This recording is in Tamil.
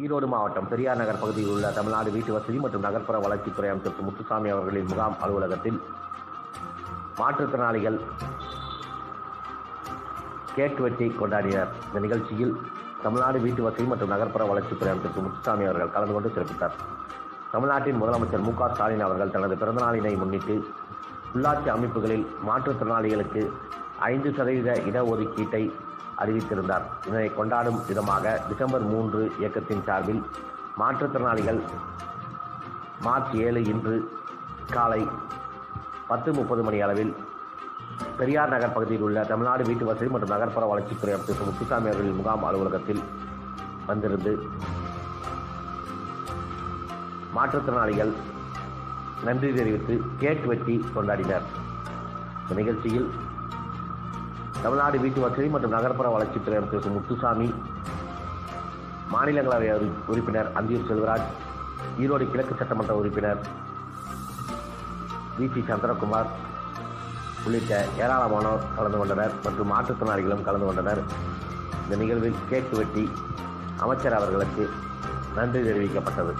ஈரோடு மாவட்டம் பெரியார் நகர் பகுதியில் உள்ள தமிழ்நாடு வீட்டு வசதி மற்றும் நகர்ப்புற வளர்ச்சித்துறை அமைச்சர் முத்துசாமி அவர்களின் முகாம் அலுவலகத்தில் மாற்றுத்திறனாளிகள் கேக் வெட்டி கொண்டாடினர். இந்த நிகழ்ச்சியில் தமிழ்நாடு வீட்டு வசதி மற்றும் நகர்ப்புற வளர்ச்சித்துறை அமைச்சர் முத்துசாமி அவர்கள் கலந்து கொண்டு சிறப்பித்தார். தமிழ்நாட்டின் முதலமைச்சர் மு.க. ஸ்டாலின் அவர்கள் தனது பிறந்தநாளினை முன்னிட்டு உள்ளாட்சி அமைப்புகளில் மாற்றுத்திறனாளிகளுக்கு 5% இடஒதுக்கீட்டை அறிவித்திருந்தார். இதனை கொண்டாடும் விதமாக டிசம்பர் 3 இயக்கத்தின் சார்பில் மாற்றுத்திறனாளிகள் மார்ச் 7 இன்று காலை 10:30 மணி அளவில் பெரியார் நகர் பகுதியில் உள்ள தமிழ்நாடு வீட்டு வசதி மற்றும் நகர்ப்புற வளர்ச்சித்துறை அமைச்சர் முத்துசாமி அவர்களின் முகாம் அலுவலகத்தில் வந்திருந்து மாற்றுத்திறனாளிகள் நன்றி தெரிவித்து கேக் வெட்டி கொண்டாடினர். இந்த நிகழ்ச்சியில் தமிழ்நாடு வீட்டு வசதி மற்றும் நகர்ப்புற வளர்ச்சித்துறை அமைச்சர் முத்துசாமி, மாநிலங்களவை உறுப்பினர் அந்தியூர் செல்வராஜ், ஈரோடு கிழக்கு சட்டமன்ற உறுப்பினர் வி.சி. சந்திரகுமார் உள்ளிட்ட ஏராளமானோர் கலந்து கொண்டனர் மற்றும் மாற்றுத்திறனாளிகளும் கலந்து கொண்டனர். இந்த நிகழ்வில் கேக் வெட்டி அமைச்சர் அவர்களுக்கு நன்றி தெரிவிக்கப்பட்டது.